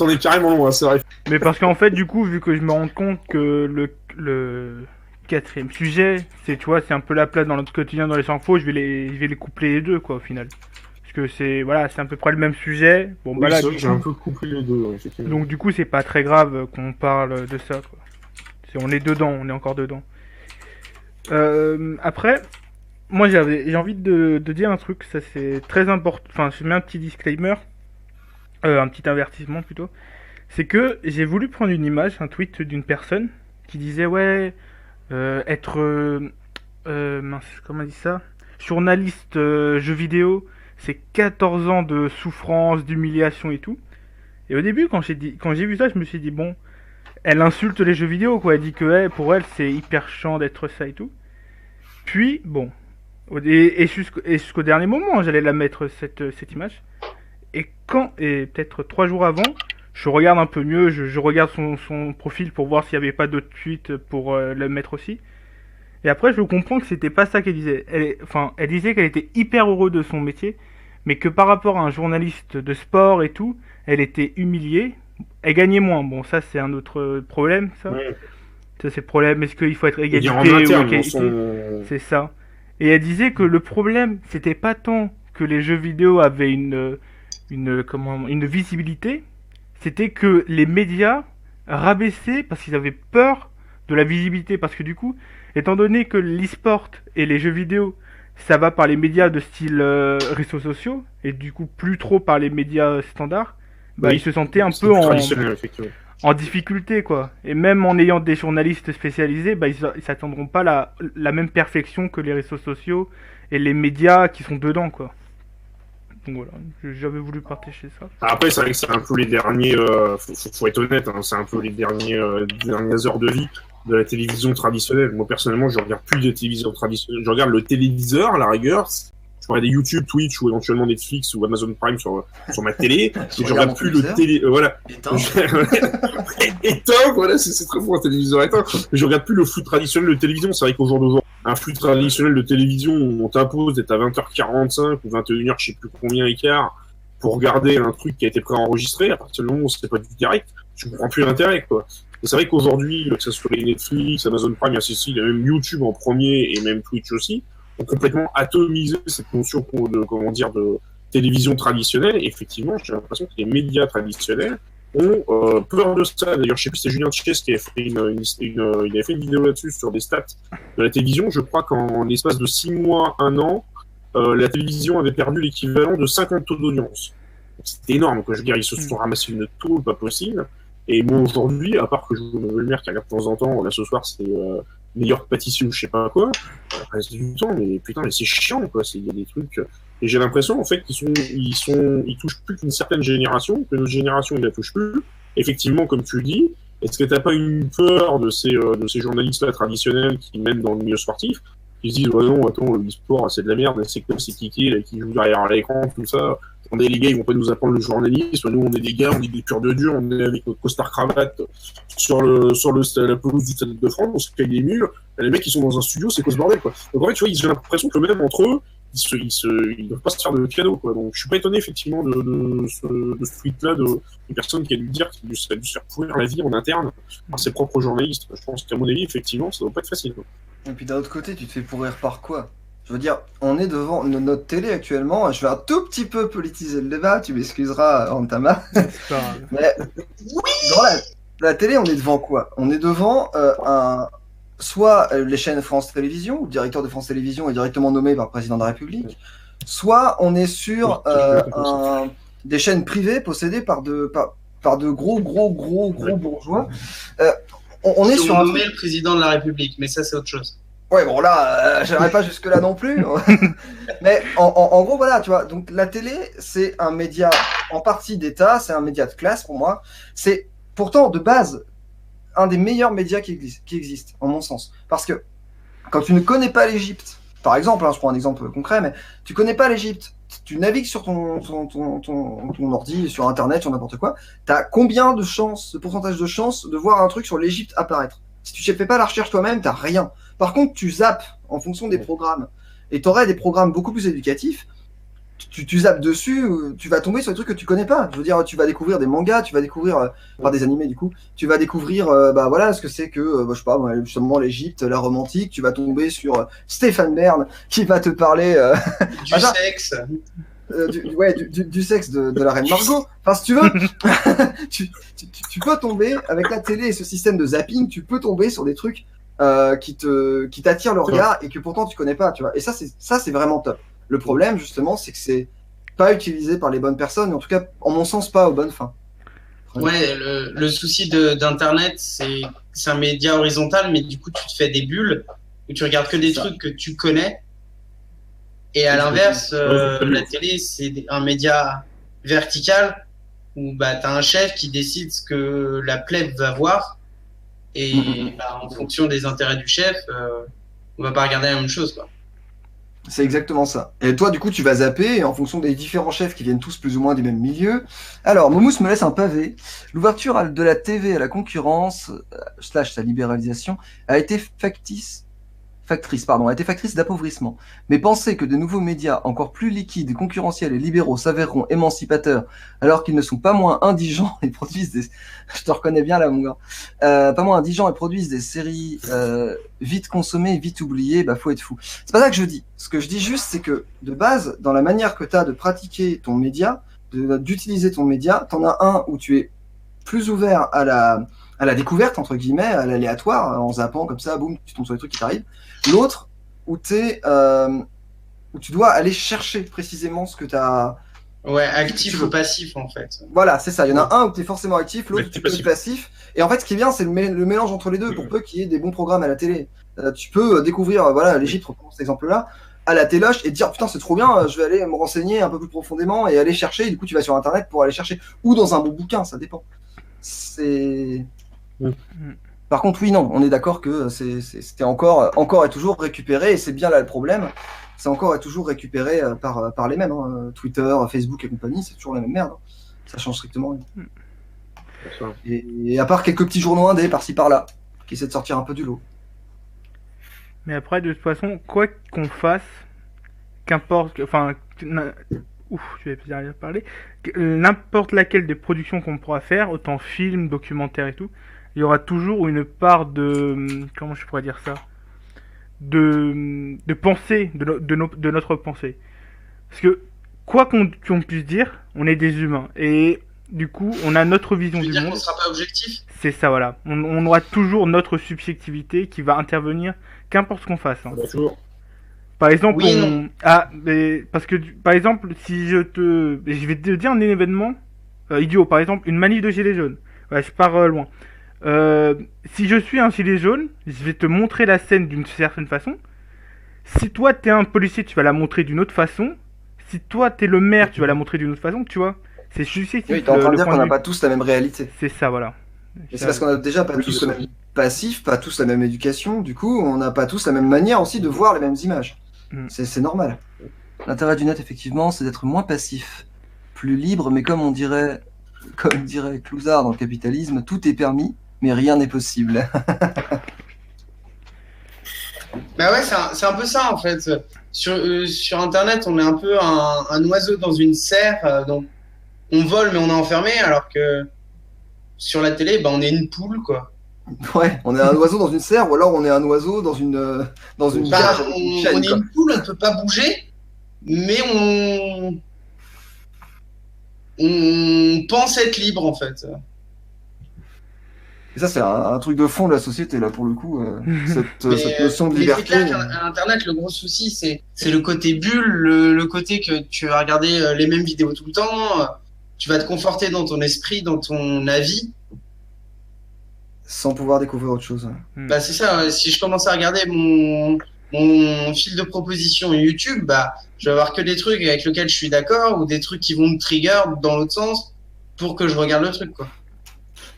on est carrément loin, c'est vrai. Mais parce qu'en fait, du coup, vu que je me rends compte que le quatrième sujet, c'est, tu vois, c'est un peu la place dans notre quotidien dans les infos, je vais les coupler les deux, quoi, au final. Parce que c'est à peu près le même sujet. Bon, Oui, là, j'ai un peu couplé les deux, effectivement. donc du coup, c'est pas très grave qu'on parle de ça, quoi. On est dedans, on est encore dedans. Après, moi, j'ai envie de dire un truc, ça c'est très important. Enfin, je mets un petit disclaimer, un petit avertissement plutôt. C'est que j'ai voulu prendre une image, un tweet d'une personne qui disait ouais, être mince, comment on dit ça, journaliste jeux vidéo, c'est 14 ans de souffrance, d'humiliation et tout. Et au début, quand j'ai vu ça, je me suis dit bon, elle insulte les jeux vidéo, quoi. Elle dit que pour elle, c'est hyper chiant d'être ça et tout. Puis bon. Et jusqu'au dernier moment, j'allais la mettre cette image. Et peut-être 3 jours avant, je regarde un peu mieux, je regarde son profil pour voir s'il n'y avait pas d'autres tweets pour le mettre aussi. Et après, je comprends que c'était pas ça qu'elle disait. Elle disait qu'elle était hyper heureuse de son métier, mais que par rapport à un journaliste de sport et tout, elle était humiliée. Elle gagnait moins. Bon, ça c'est un autre problème, ça. Ouais. Ça c'est le problème. Est-ce qu'il faut être égalité ou égalité ? C'est ça. Et elle disait que le problème, c'était pas tant que les jeux vidéo avaient une visibilité, c'était que les médias rabaissaient parce qu'ils avaient peur de la visibilité. Parce que du coup, étant donné que l'e-sport et les jeux vidéo, ça va par les médias de style réseaux sociaux, et du coup plus trop par les médias standards, oui, ils se sentaient un peu en difficulté, quoi. Et même en ayant des journalistes spécialisés, ils s'attendront pas à la même perfection que les réseaux sociaux et les médias qui sont dedans, quoi. Donc voilà, j'avais voulu partager ça. Après, c'est vrai que c'est un peu les derniers, faut être honnête, hein, c'est un peu les dernières heures de vie de la télévision traditionnelle. Moi, personnellement, je regarde plus de télévision traditionnelle. Je regarde le téléviseur, à la rigueur. Je regarde des YouTube, Twitch ou éventuellement Netflix ou Amazon Prime sur ma télé. Mais je regarde plus le télé, voilà. Éteint, voilà, c'est très bon un téléviseur éteint. Mais je regarde plus le flux traditionnel de télévision. C'est vrai qu'au jour d'aujourd'hui, un flux traditionnel de télévision, on t'impose d'être à 20h45 ou 21h, je sais plus combien écart, pour regarder un truc qui a été préenregistré. À partir du moment où c'était pas du direct, je comprends plus l'intérêt, quoi. Et c'est vrai qu'aujourd'hui, que ce soit les Netflix, Amazon Prime, il y a même YouTube en premier et même Twitch aussi, ont complètement atomisé cette notion de télévision traditionnelle. Et effectivement, j'ai l'impression que les médias traditionnels ont peur de ça. D'ailleurs, je sais plus, c'est Julien Chess qui avait fait il avait fait une vidéo là-dessus sur des stats de la télévision. Je crois qu'en l'espace de 6 mois, 1 an, la télévision avait perdu l'équivalent de 50 taux d'audience. C'était énorme, quoi. Je veux dire, ils se sont ramassés une taux pas possible. Et moi, aujourd'hui, à part que je joue une nouvelle mère qui regarde de temps en temps, là, ce soir, c'est meilleur pâtissier ou je sais pas quoi, le reste du temps, mais putain, mais c'est chiant, quoi. Il y a des trucs. Et j'ai l'impression, en fait, ils touchent plus qu'une certaine génération, que notre génération, ils la touchent plus. Effectivement, comme tu le dis, est-ce que t'as pas une peur de ces journalistes-là traditionnels qui mènent dans le milieu sportif, qui se disent, ouais, non, attends, l'e-sport, c'est de la merde, c'est comme ces kikis, là, qui jouent derrière l'écran, tout ça. Attendez, les gars, ils vont pas nous apprendre le journalisme. Nous, on est des gars, on est des purs de dur, on est avec notre costard cravate sur la pelouse du Stade de France, on se caille des mules. Les mecs, ils sont dans un studio, c'est quoi ce bordel, quoi. Donc, en fait, tu vois, j'ai l'impression que même entre eux, ils doivent pas se faire de cadeaux, quoi. Donc, je suis pas étonné, effectivement, de ce tweet-là, d'une personne qui a dû dire qu'il a dû se faire pourrir la vie en interne par ses propres journalistes. Je pense qu'à mon avis, effectivement, ça doit pas être facile, quoi. Et puis d'un autre côté, tu te fais pourrir par quoi? Je veux dire, on est devant notre télé actuellement. Je vais un tout petit peu politiser le débat, tu m'excuseras, Antama. C'est pas grave. Mais dans la télé, on est devant quoi? On est devant soit les chaînes France Télévisions, où le directeur de France Télévisions est directement nommé par le président de la République, soit on est sur des chaînes privées possédées par de gros bourgeois. On est sur nommer le président de la République, mais ça c'est autre chose. Ouais, bon là, j'aimerais pas jusque là non plus. Mais en gros, voilà, tu vois. Donc la télé, c'est un média en partie d'État, c'est un média de classe pour moi. C'est pourtant de base un des meilleurs médias qui existent, en mon sens. Parce que quand tu ne connais pas l'Égypte, par exemple, je prends un exemple concret, mais tu connais pas l'Égypte, tu navigues sur ton ordi, sur Internet, sur n'importe quoi, t'as combien de chances, de pourcentage de chances de voir un truc sur l'Égypte apparaître? Si tu ne fais pas la recherche toi-même, t'as rien. Par contre, tu zappes en fonction des programmes. Et tu aurais des programmes beaucoup plus éducatifs. Tu zappes dessus, tu vas tomber sur des trucs que tu connais pas. Je veux dire, tu vas découvrir des mangas, tu vas découvrir, par des animés du coup, tu vas découvrir, voilà, ce que c'est que, je sais pas, justement l'Égypte, la romantique. Tu vas tomber sur Stéphane Bern qui va te parler du sexe. Du sexe de la reine Margot. Enfin, si tu veux, tu peux tomber avec la télé et ce système de zapping, tu peux tomber sur des trucs qui t'attirent le regard et que pourtant tu connais pas, tu vois. Et ça c'est vraiment top. Le problème justement, c'est que c'est pas utilisé par les bonnes personnes, en tout cas, en mon sens, pas aux bonnes fins. Ouais, le souci d'Internet, c'est un média horizontal, mais du coup, tu te fais des bulles où tu regardes que des trucs que tu connais. Et à l'inverse, la télé, c'est un média vertical où t'as un chef qui décide ce que la plèbe va voir. Et en fonction des intérêts du chef, on va pas regarder la même chose, quoi. C'est exactement ça. Et toi, du coup, tu vas zapper et en fonction des différents chefs qui viennent tous plus ou moins du même milieu. Alors, Moumous me laisse un pavé. L'ouverture de la TV à la concurrence, / sa libéralisation, a été factrice d'appauvrissement. Mais penser que de nouveaux médias encore plus liquides, concurrentiels et libéraux s'avéreront émancipateurs alors qu'ils ne sont pas moins indigents et produisent des... Je te reconnais bien là, mon gars. Pas moins indigents et produisent des séries vite consommées, vite oubliées, faut être fou. C'est pas ça que je dis. Ce que je dis juste, c'est que de base, dans la manière que tu as de pratiquer ton média, d'utiliser ton média, t'en as un où tu es plus ouvert à la découverte, entre guillemets, à l'aléatoire, en zappant comme ça, boum, tu tombes sur les trucs qui t'arrivent. L'autre, où tu dois aller chercher précisément ce que tu as... Ouais, actif ou passif, en fait. Voilà, c'est ça. Il y en a un où tu es forcément actif, l'autre tu peux être passif. Et en fait, ce qui est bien, c'est le mélange entre les deux, pour peu qu'il y ait des bons programmes à la télé. Tu peux découvrir, voilà, l'Égypte, reprendre cet exemple-là, à la téloche, et te dire, putain, c'est trop bien, je vais aller me renseigner un peu plus profondément, et aller chercher, et du coup, tu vas sur Internet pour aller chercher. Ou dans un bon bouquin, ça dépend. C'est... Par contre, oui, non, on est d'accord que c'était encore et toujours récupéré, et c'est bien là le problème, c'est encore et toujours récupéré par les mêmes, hein. Twitter, Facebook et compagnie, c'est toujours la même merde, hein. Ça change strictement rien. Et à part quelques petits journaux indés par-ci par-là, qui essaient de sortir un peu du lot. Mais après, de toute façon, quoi qu'on fasse, qu'importe, enfin, je vais bien arriver à parler, n'importe laquelle des productions qu'on pourra faire, autant film, documentaire et tout, il y aura toujours une part de... Comment je pourrais dire ça? De pensée, de notre pensée. Parce que, quoi qu'on puisse dire, on est des humains. Et du coup, on a notre vision du monde. On sera pas objectif. C'est ça, voilà. On aura toujours notre subjectivité qui va intervenir, qu'importe ce qu'on fasse. Hein. Par exemple, parce que, par exemple, si je vais te dire un événement idiot, par exemple, une manif de gilets jaunes. Ouais, je pars loin. Si je suis un gilet jaune, je vais te montrer la scène d'une certaine façon. Si toi t'es un policier, tu vas la montrer d'une autre façon. Si toi t'es le maire, tu vas la montrer d'une autre façon, tu vois. C'est subjectif. Oui, t'es en train de le dire point qu'on de n'a vue. pas tous la même réalité. C'est ça, voilà. Et c'est parce qu'on a déjà pas tous le même passif, pas tous la même éducation, du coup, on n'a pas tous la même manière aussi de voir les mêmes images. Mm. C'est normal. L'intérêt du net, effectivement, c'est d'être moins passif, plus libre, mais comme dirait Clouzard dans le capitalisme, tout est permis, mais rien n'est possible. Bah ouais, c'est un peu ça en fait. Sur Internet, on est un peu un oiseau dans une serre, donc on vole mais on est enfermé, alors que sur la télé, bah, on est une poule quoi. Ouais, on est un oiseau dans une serre, ou alors on est un oiseau dans une Bah, cage avec une chaîne, on est quoi. une poule, on ne peut pas bouger, mais on pense être libre en fait. Et ça, c'est un truc de fond de la société, là, pour le coup, cette notion de Mais c'est liberté. clair qu'à Internet, le gros souci, c'est le côté bulle, le côté que tu vas regarder les mêmes vidéos tout le temps, tu vas te conforter dans ton esprit, dans ton avis. Sans pouvoir découvrir autre chose. Bah, c'est ça, si je commence à regarder mon fil de proposition YouTube, bah, je vais avoir que des trucs avec lesquels je suis d'accord ou des trucs qui vont me trigger dans l'autre sens pour que je regarde le truc, quoi.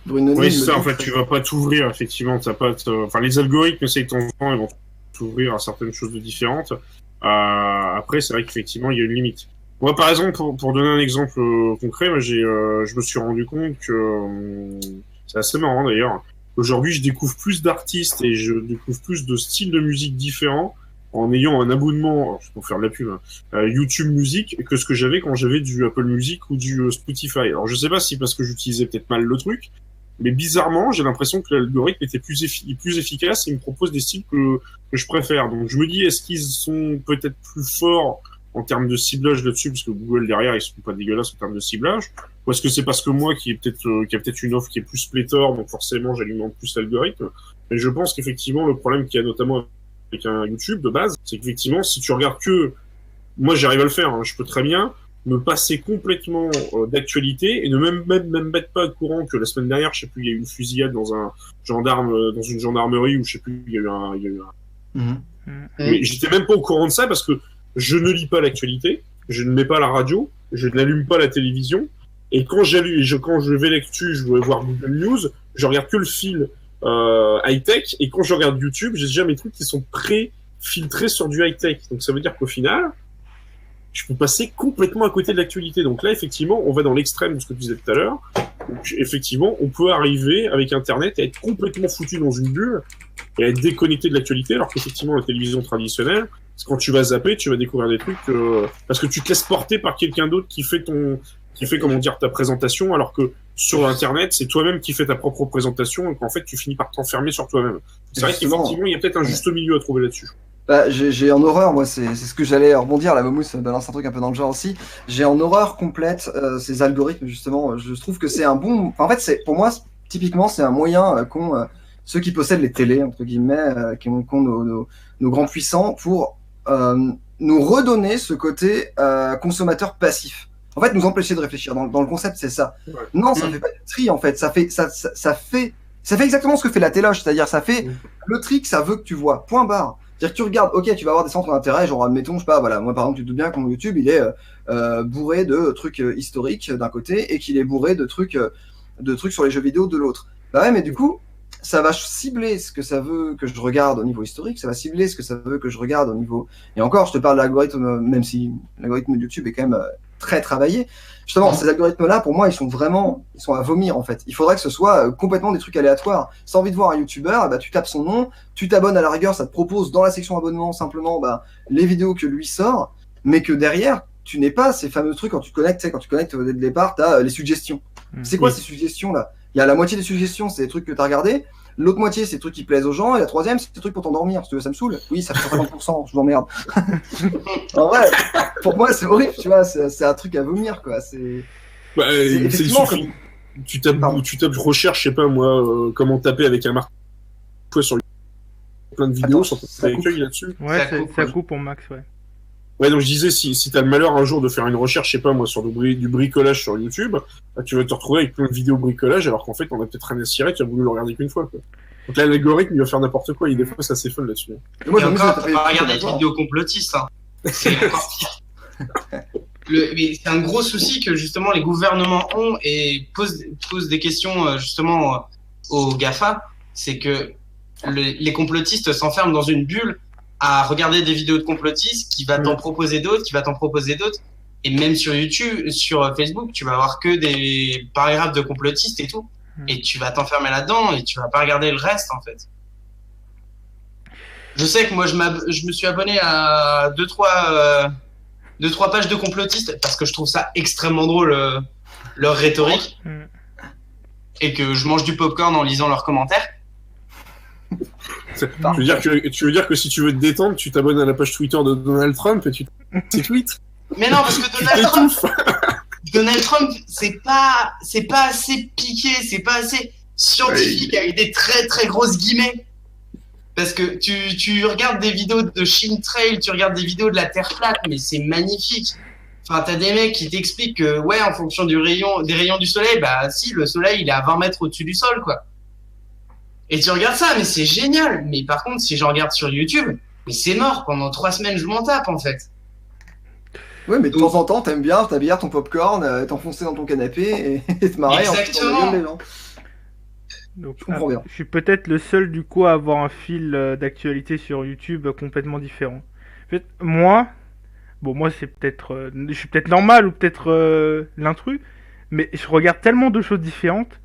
Bruno Oui, Nil c'est me ça, en dit fait, que- tu vas pas t'ouvrir, effectivement. Enfin, les algorithmes, c'est que ton temps, ils vont t'ouvrir à certaines choses de différentes. Après, c'est vrai qu'effectivement, il y a une limite. Moi, par exemple, pour donner un exemple concret, moi, je me suis rendu compte que c'est assez marrant d'ailleurs. Aujourd'hui, je découvre plus d'artistes et je découvre plus de styles de musique différents en ayant un abonnement, alors, je peux faire de la pub, hein, YouTube Music, que ce que j'avais quand j'avais du Apple Music ou du Spotify. Alors, je sais pas si parce que j'utilisais peut-être mal le truc, mais bizarrement, j'ai l'impression que l'algorithme était plus efficace et il me propose des styles que je préfère. Donc je me dis, est-ce qu'ils sont peut-être plus forts en termes de ciblage là-dessus, parce que Google derrière, ils sont pas dégueulasses en termes de ciblage, ou est-ce que c'est parce que moi qui a peut-être une offre qui est plus pléthore, donc forcément j'alimente plus l'algorithme. Mais je pense qu'effectivement le problème qu'il y a notamment avec un YouTube de base, c'est qu'effectivement si tu regardes que, moi j'arrive à le faire, hein, je peux très bien me passer complètement d'actualité et ne même mettre pas au courant que la semaine dernière, je sais plus, il y a eu une fusillade dans dans une gendarmerie ou je sais plus, il y a eu un. Mhm. Mais j'étais même pas au courant de ça parce que je ne lis pas l'actualité, je ne mets pas la radio, je n'allume pas la télévision et quand quand je vais là-dessus, je vais voir Google News, je regarde que le fil high-tech et quand je regarde YouTube, j'ai déjà mes trucs qui sont pré-filtrés sur du high-tech. Donc ça veut dire qu'au final, je peux passer complètement à côté de l'actualité. Donc là, effectivement, on va dans l'extrême de ce que tu disais tout à l'heure. Donc, effectivement, on peut arriver avec Internet à être complètement foutu dans une bulle et à être déconnecté de l'actualité, alors qu'effectivement, la télévision traditionnelle, c'est quand tu vas zapper, tu vas découvrir des trucs parce que tu te laisses porter par quelqu'un d'autre qui fait comment dire, ta présentation, alors que sur Internet, c'est toi-même qui fais ta propre présentation et qu'en fait, tu finis par t'enfermer sur toi-même. C'est vrai Justement. qu'effectivement, il y a peut-être un juste milieu à trouver là-dessus. Bah, j'ai en horreur, moi, c'est ce que j'allais rebondir, la Momous balance un truc un peu dans le genre aussi. J'ai en horreur complète ces algorithmes, justement. Je trouve que c'est un bon. Enfin, en fait, pour moi, typiquement, c'est un moyen qu'ont ceux qui possèdent les télés, entre guillemets, qu'ont nos grands puissants pour nous redonner ce côté consommateur passif. En fait, nous empêcher de réfléchir. Dans le concept, c'est ça. Ouais. Non, ça fait pas du tri, en fait. Ça fait exactement ce que fait la téloche, c'est-à-dire ça fait le tri que ça veut que tu vois. Point barre. C'est-à-dire que tu regardes, ok, tu vas avoir des centres d'intérêt, genre admettons, je sais pas, voilà, moi par exemple, tu te doutes bien que mon YouTube, il est bourré de trucs historiques d'un côté et qu'il est bourré de trucs sur les jeux vidéo de l'autre. Bah ouais, mais du coup, ça va cibler ce que ça veut que je regarde au niveau historique, ça va cibler ce que ça veut que je regarde au niveau... Et encore, je te parle de l'algorithme, même si l'algorithme de YouTube est quand même très travaillé. Justement, ces algorithmes-là, pour moi, ils sont à vomir, en fait. Il faudrait que ce soit complètement des trucs aléatoires. Si t'as envie de voir un YouTuber, bah, tu tapes son nom, tu t'abonnes à la rigueur, ça te propose dans la section abonnement simplement bah, les vidéos que lui sort, mais que derrière, tu n'aies pas ces fameux trucs quand tu connectes, tu sais, quand tu connectes dès le départ, t'as les suggestions. C'est quoi ces suggestions-là? Il y a la moitié des suggestions, c'est des trucs que t'as regardé, l'autre moitié, c'est des trucs qui plaisent aux gens, et la troisième, c'est des trucs pour t'endormir. Si tu veux, ça me saoule. Oui, ça fait 50%, je vous emmerde. En vrai, pour moi, c'est horrible, tu vois, c'est un truc à vomir, quoi. Bah, effectivement tu tapes recherche, je sais pas moi, comment taper avec un marteau sur plein de vidéos, Attends, sans ça taper coupe. accueil là-dessus. Ouais, Ça coupe, ça ouais. coupe pour Max, ouais. Ouais, donc je disais, si t'as le malheur un jour de faire une recherche, je sais pas moi, sur du bricolage sur YouTube, bah, tu vas te retrouver avec plein de vidéos de bricolage, alors qu'en fait, on a peut-être rien à cirer, tu as voulu le regarder qu'une fois, quoi. Donc là, l'algorithme, il va faire n'importe quoi, et des fois, c'est assez fun là-dessus. Et moi, Et j'avoue, encore, ça faut fait pas plaisir regarder des d'avoir. vidéos complotistes. Hein. C'est encore pire. Mais c'est un gros souci que justement les gouvernements ont et posent des questions justement aux GAFA. C'est que les complotistes s'enferment dans une bulle à regarder des vidéos de complotistes qui va t'en proposer d'autres, qui va t'en proposer d'autres. Et même sur YouTube, sur Facebook, tu vas avoir que des paragraphes de complotistes et tout. Et tu vas t'enfermer là-dedans et tu vas pas regarder le reste en fait. Je sais que moi je me suis abonné à deux trois pages de complotistes parce que je trouve ça extrêmement drôle leur rhétorique et que je mange du popcorn en lisant leurs commentaires. Tu veux dire que si tu veux te détendre, tu t'abonnes à la page Twitter de Donald Trump et tu tweets. Mais non, parce que Donald Trump, c'est pas assez piqué, c'est pas assez scientifique avec des très très grosses guillemets. Parce que tu regardes des vidéos de chemtrail, tu regardes des vidéos de la Terre plate, mais c'est magnifique. Enfin, t'as des mecs qui t'expliquent que, ouais, en fonction des rayons du soleil, bah si, le soleil, il est à 20 mètres au-dessus du sol, quoi. Et tu regardes ça, mais c'est génial. Mais par contre, si je regarde sur YouTube, mais c'est mort. Pendant 3 semaines, je m'en tape, en fait. Ouais, mais de temps en temps, t'aimes bien ta bière, ton popcorn, t'enfoncer dans ton canapé et te marrer en foutant dans la gueule des gens. Donc, Je comprends bien. je suis peut-être le seul du coup à avoir un fil d'actualité sur YouTube complètement différent. En fait, moi c'est peut-être, je suis peut-être normal ou peut-être l'intrus, mais je regarde tellement de choses différentes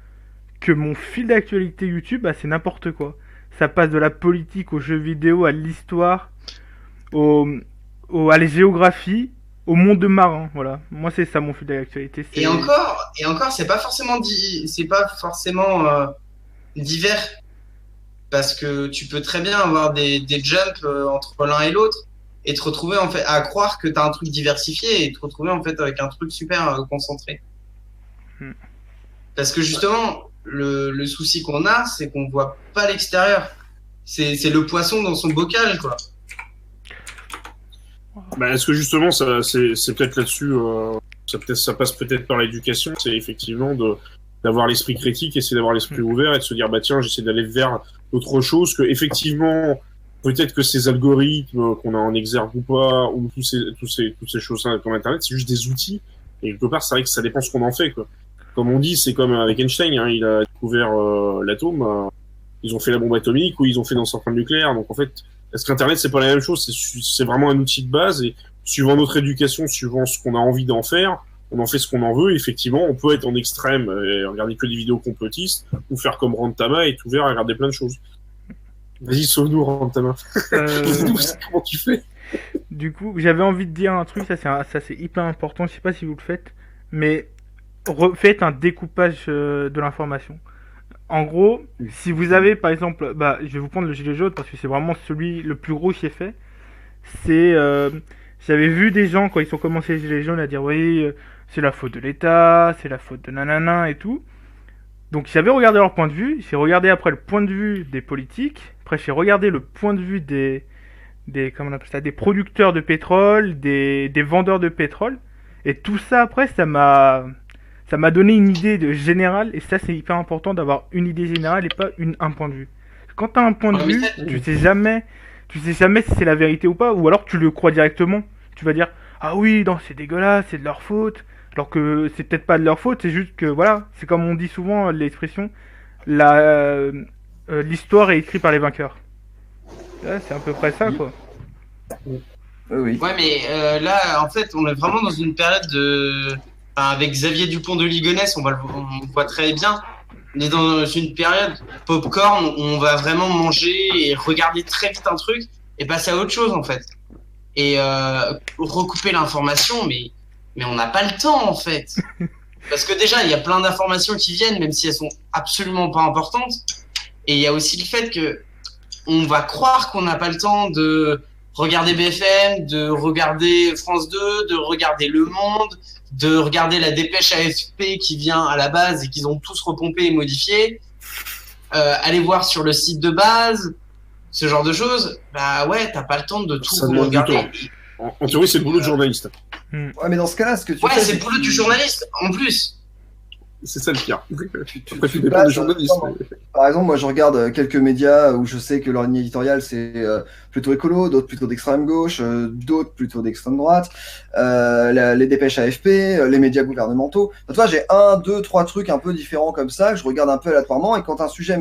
que mon fil d'actualité YouTube, bah, c'est n'importe quoi. Ça passe de la politique aux jeux vidéo, à l'histoire, à la géographie, au monde marin. Voilà, moi c'est ça mon fil d'actualité. Et encore, c'est pas forcément divers, parce que tu peux très bien avoir des jumps entre l'un et l'autre et te retrouver en fait à croire que t'as un truc diversifié et te retrouver en fait avec un truc super concentré. Parce que justement, le souci qu'on a, c'est qu'on voit pas l'extérieur. C'est le poisson dans son bocal, quoi. Bah, est-ce que justement, c'est peut-être là-dessus, ça passe peut-être par l'éducation, c'est effectivement d'avoir l'esprit critique, essayer d'avoir l'esprit ouvert et de se dire, bah tiens, j'essaie d'aller vers autre chose, que effectivement, peut-être que ces algorithmes qu'on a en exergue ou pas, ou toutes ces choses-là comme Internet, c'est juste des outils, et quelque part, c'est vrai que ça dépend ce qu'on en fait, quoi. Comme on dit, c'est comme avec Einstein, hein, il a découvert l'atome, ils ont fait la bombe atomique ou ils ont fait dans le centrale nucléaire, donc en fait, est-ce qu'Internet, c'est pas la même chose? C'est vraiment un outil de base, et suivant notre éducation, suivant ce qu'on a envie d'en faire, on en fait ce qu'on en veut. Effectivement, on peut être en extrême et regarder que des vidéos complotistes, ou faire comme Rantama et être ouvert à regarder plein de choses. Vas-y, sauve-nous, Rantama. Comment tu fais? Du coup, j'avais envie de dire un truc, ça c'est hyper important, je sais pas si vous le faites, mais faites un découpage de l'information. En gros, si vous avez par exemple, bah, je vais vous prendre le gilet jaune parce que c'est vraiment celui le plus gros qui est fait. C'est, j'avais vu des gens quand ils ont commencé les gilets jaunes à dire oui, c'est la faute de l'État, c'est la faute de nanana et tout. Donc j'avais regardé leur point de vue, j'ai regardé après le point de vue des politiques, après j'ai regardé le point de vue des comment on appelle ça, des producteurs de pétrole, des vendeurs de pétrole, et tout ça après ça m'a donné une idée générale, et ça c'est hyper important d'avoir une idée générale et pas un point de vue. Quand t'as un point de vue, tu sais jamais si c'est la vérité ou pas, ou alors tu le crois directement. Tu vas dire ah oui, non, c'est dégueulasse, c'est de leur faute, alors que c'est peut-être pas de leur faute, c'est juste que voilà, c'est comme on dit souvent l'expression, l'histoire est écrite par les vainqueurs. Là, c'est à peu près ça, quoi. Oui. Ouais, mais là, en fait, on est vraiment dans une période de... Enfin, avec Xavier Dupont de Ligonnès, on voit très bien. On est dans une période popcorn où on va vraiment manger et regarder très vite un truc et passer à autre chose, en fait. Et recouper l'information, mais on n'a pas le temps, en fait. Parce que déjà, il y a plein d'informations qui viennent, même si elles sont absolument pas importantes. Et il y a aussi le fait que on va croire qu'on n'a pas le temps de regarder BFM, de regarder France 2, de regarder Le Monde, de regarder la dépêche AFP qui vient à la base et qu'ils ont tous repompé et modifié, aller voir sur le site de base, ce genre de choses. Bah ouais, t'as pas le temps de tout regarder. En théorie, c'est le boulot de journaliste. Ouais, mais dans ce cas-là, ce que tu Ouais, fais, c'est le boulot du journaliste, en plus. C'est ça le pire. tu Après, tu te dépends des places, journalistes. Par exemple, moi, je regarde quelques médias où je sais que leur ligne éditoriale, c'est plutôt écolo, d'autres plutôt d'extrême gauche, d'autres plutôt d'extrême droite, les dépêches AFP, les médias gouvernementaux. Enfin, tu vois, j'ai 1, 2, 3 trucs un peu différents comme ça, que je regarde un peu aléatoirement, et quand un sujet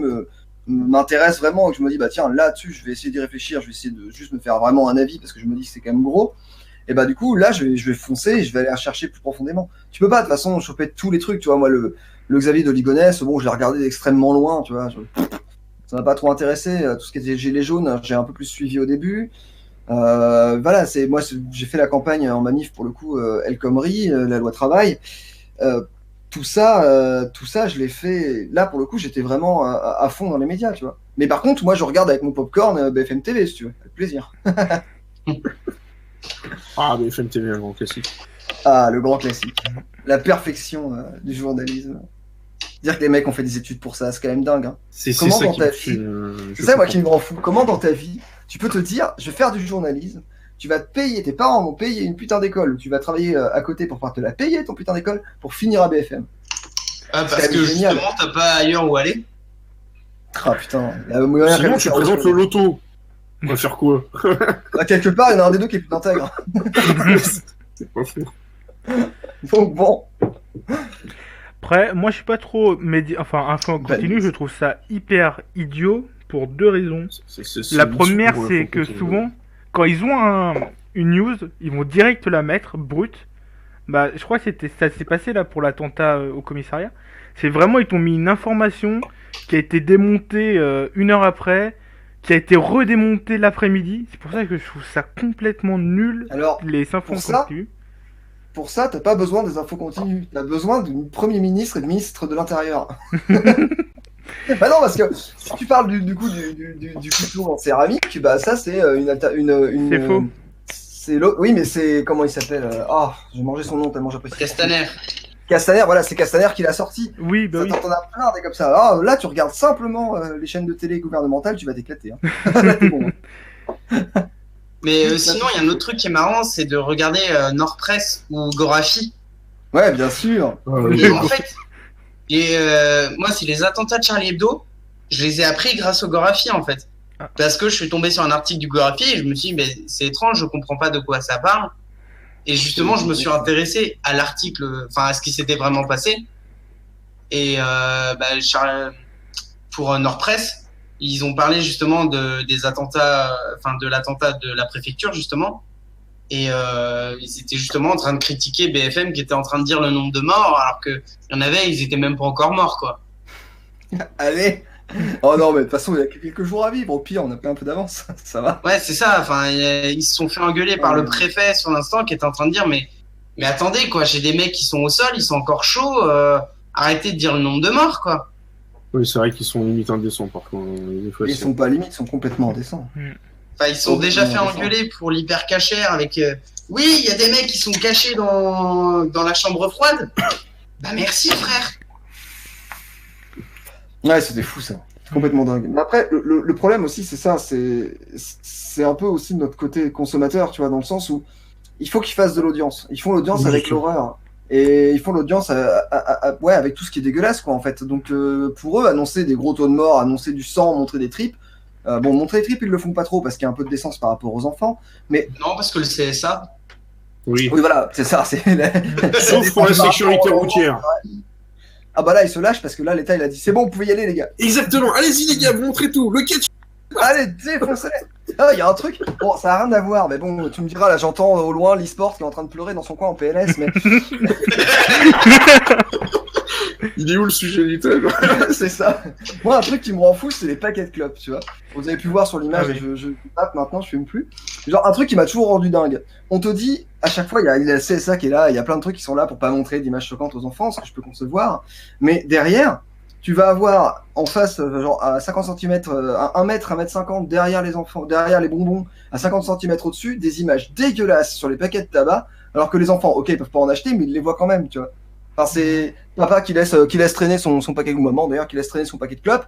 m'intéresse vraiment, et que je me dis, bah tiens, là-dessus, je vais essayer d'y réfléchir, je vais essayer de juste me faire vraiment un avis, parce que je me dis que c'est quand même gros, et bah du coup, là, je vais foncer, et je vais aller chercher plus profondément. Tu peux pas, de toute façon, choper tous les trucs, tu vois, moi, le Xavier de Ligonnès, bon, je l'ai regardé d'extrêmement loin, tu vois, ça m'a pas trop intéressé, tout ce qui était Gilets jaunes, j'ai un peu plus suivi au début. Voilà, j'ai fait la campagne en manif, pour le coup, El Khomri, la loi travail. Tout ça, je l'ai fait. Là, pour le coup, j'étais vraiment à fond dans les médias, tu vois. Mais par contre, moi, je regarde avec mon popcorn BFM TV, si tu veux, avec plaisir. Ah, mais FM TV, un grand classique. Ah, le grand classique. La perfection du journalisme. Dire que les mecs ont fait des études pour ça, c'est quand même dingue. Hein. C'est Comment ça dans qui ta me vie, fait, c'est ça, moi, qui me rend fou. Comment dans ta vie, tu peux te dire, je vais faire du journalisme, tu vas te payer, tes parents vont payer une putain d'école, tu vas travailler à côté pour pouvoir te la payer, ton putain d'école, pour finir à BFM. Parce que génial. justement, t'as pas ailleurs où aller. Ah putain, la meilleure Sinon, réponse, tu c'est présentes autre le chose. loto. On va faire quoi? Quelque part, il y en a un des deux qui est plus intègre. C'est pas fou. Donc bon. Après, moi je suis pas trop info en continu, je trouve ça hyper idiot pour deux raisons. La première, c'est que souvent, quand ils ont une news, ils vont direct la mettre brute. Bah, je crois que ça s'est passé là pour l'attentat au commissariat. C'est vraiment, ils t'ont mis une information qui a été démontée 1 heure après, qui a été redémontée l'après-midi. C'est pour ça que je trouve ça complètement nul, Alors, les infos en continu. pour ça, t'as pas besoin des infos continues. T'as besoin du Premier ministre et du ministre de l'Intérieur. Bah non, parce que si tu parles du couteau en céramique, bah ça c'est une C'est faux. C'est l'autre. Oui, mais c'est comment il s'appelle Ah, j'ai mangé son nom tellement j'apprécie. Castaner, voilà, c'est Castaner qui l'a sorti. Oui, bah oui. T'en as plein des comme ça. Alors, là, tu regardes simplement les chaînes de télé gouvernementales, tu vas t'éclater. Hein. Là, t'es bon. Mais sinon, il y a un autre truc qui est marrant, c'est de regarder Nord Presse ou Gorafi. Ouais, bien sûr. Et en fait, moi, c'est les attentats de Charlie Hebdo, je les ai appris grâce au Gorafi, en fait. Parce que je suis tombé sur un article du Gorafi et je me suis dit, mais c'est étrange, je comprends pas de quoi ça parle. Et justement, je me suis intéressé à l'article, enfin, à ce qui s'était vraiment passé. Et pour Nord Presse, ils ont parlé justement des attentats, enfin, de l'attentat de la préfecture, justement. Et ils étaient justement en train de critiquer BFM qui était en train de dire le nombre de morts, alors qu'il y en avait, ils étaient même pas encore morts, quoi. Allez. Oh non, mais de toute façon, il y a quelques jours à vivre. Au pire, on a pris un peu d'avance. Ça va. Ouais, c'est ça. Enfin, ils se sont fait engueuler par le préfet sur l'instant qui était en train de dire mais attendez, quoi, j'ai des mecs qui sont au sol, ils sont encore chauds. Arrêtez de dire le nombre de morts, quoi. Oui, c'est vrai qu'ils sont limite indécents, par contre. Des fois, ils sont pas limite, ils sont complètement indécents. Enfin, ils sont déjà fait engueuler pour l'hypercachère avec oui, il y a des mecs qui sont cachés dans la chambre froide. Bah merci, frère. Ouais, c'était fou ça. C'est complètement dingue. Mais après, le problème aussi, c'est ça. C'est un peu aussi de notre côté consommateur, tu vois, dans le sens où il faut qu'ils fassent de l'audience. Ils font l'audience avec l'horreur. Et ils font l'audience ouais, avec tout ce qui est dégueulasse, quoi, en fait. Donc, pour eux, annoncer des gros taux de mort, annoncer du sang, montrer des tripes. Bon, montrer les tripes, ils le font pas trop parce qu'il y a un peu de décence par rapport aux enfants. Mais non, parce que le CSA. Oui, voilà, c'est ça. Sauf pour la sécurité routière. Ah bah là, il se lâche parce que là, l'État, il a dit c'est bon, vous pouvez y aller, les gars. Exactement, allez-y, les gars, montrez tout. Le ketchup. Allez, défoncez-les. Ah, il y a un truc. Bon, ça n'a rien à voir, mais bon, tu me diras, là, j'entends au loin l'e-sport qui est en train de pleurer dans son coin en PLS, mais. Il est où le sujet du thème? C'est ça. Moi, un truc qui me rend fou, c'est les paquets de clopes, tu vois. Vous avez pu voir sur l'image, je tape maintenant, je fume plus. Genre, un truc qui m'a toujours rendu dingue. On te dit, à chaque fois, il y a le CSA qui est là, il y a plein de trucs qui sont là pour pas montrer d'images choquantes aux enfants, ce que je peux concevoir. Mais derrière, tu vas avoir en face, genre à 50 cm, à 1 mètre, 1 mètre 50, derrière les enfants, derrière les bonbons, à 50 cm au-dessus, des images dégueulasses sur les paquets de tabac, alors que les enfants, ok, ils peuvent pas en acheter, mais ils les voient quand même, tu vois. Enfin, c'est papa qui laisse traîner son paquet, ou maman d'ailleurs, qui laisse traîner son paquet de clopes.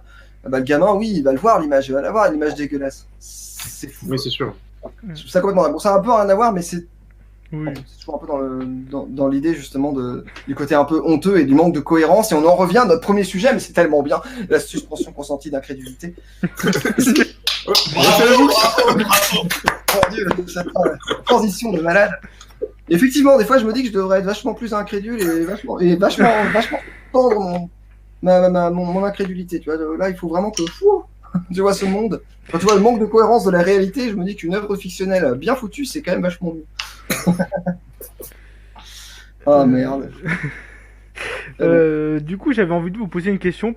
Bah, le gamin, oui, il va le voir l'image, il va la voir l'image dégueulasse. C'est fou. Oui, c'est sûr. Ça complètement. Bon, ça a un peu rien à voir, mais c'est Oui. c'est toujours un peu dans l'idée justement du côté un peu honteux et du manque de cohérence. Et on en revient à notre premier sujet, mais c'est tellement bien, la suspension consentie d'incrédulité. Bravo, bravo, bravo. Mon Dieu, cette transition de malade. Effectivement, des fois, je me dis que je devrais être vachement plus incrédule et vachement tendre mon incrédulité. Tu vois, là, il faut vraiment que tu vois ce monde. Quand tu vois le manque de cohérence de la réalité, je me dis qu'une œuvre fictionnelle bien foutue, c'est quand même vachement mieux. Ah merde. Du coup, j'avais envie de vous poser une question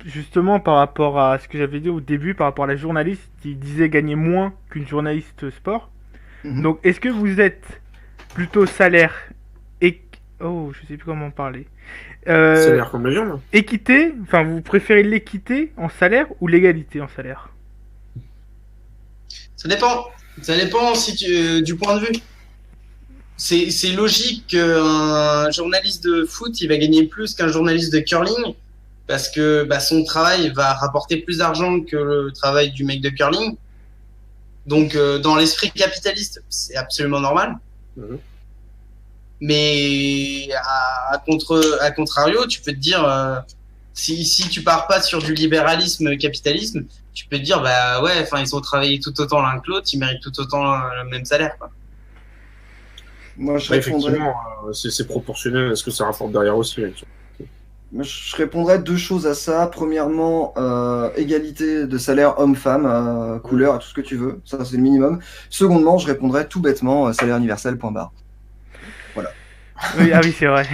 justement par rapport à ce que j'avais dit au début, par rapport à la journaliste qui disait gagner moins qu'une journaliste sport. Mhm. Donc, est-ce que vous êtes plutôt salaire et je sais plus comment parler. Ça a l'air comme la viande. Équité, enfin, vous préférez l'équité en salaire ou l'égalité en salaire? Ça dépend. Ça dépend du point de vue. C'est logique qu'un journaliste de foot, il va gagner plus qu'un journaliste de curling parce que son travail va rapporter plus d'argent que le travail du mec de curling. Donc, dans l'esprit capitaliste, c'est absolument normal. Mhm. Mais à contrario, tu peux te dire, si tu pars pas sur du libéralisme capitalisme, tu peux te dire, ouais, enfin, ils ont travaillé tout autant l'un que l'autre, ils méritent tout autant le même salaire, quoi. Moi, je répondrais, Effectivement, c'est proportionnel à ce que ça rapporte derrière aussi. je répondrais deux choses à ça. Premièrement, égalité de salaire homme-femme, couleur et tout ce que tu veux. Ça, c'est le minimum. Secondement, je répondrais tout bêtement, salaire universel, point barre. Oui, ah oui, c'est vrai.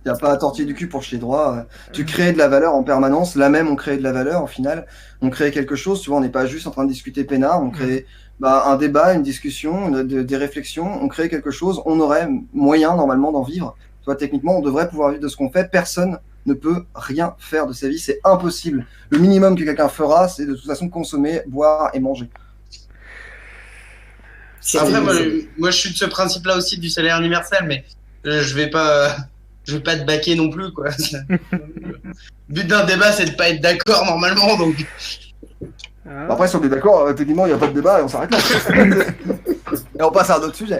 Il n'y a pas à tortiller du cul pour chier droit. Tu crées de la valeur en permanence. Là même, on crée de la valeur. Au final, on crée quelque chose. Tu vois, on n'est pas juste en train de discuter peinard. On crée un débat, une discussion, des réflexions. On crée quelque chose. On aurait moyen, normalement, d'en vivre. Tu vois, techniquement, on devrait pouvoir vivre de ce qu'on fait. Personne ne peut rien faire de sa vie. C'est impossible. Le minimum que quelqu'un fera, c'est de toute façon consommer, boire et manger. Après, moi, je suis de ce principe-là aussi du salaire universel, mais je vais pas te baquer non plus, quoi. Le but d'un débat, c'est de pas être d'accord normalement, donc. Ah. Après, si on est d'accord, techniquement, il n'y a pas de débat et on s'arrête là. Et on passe à un autre sujet.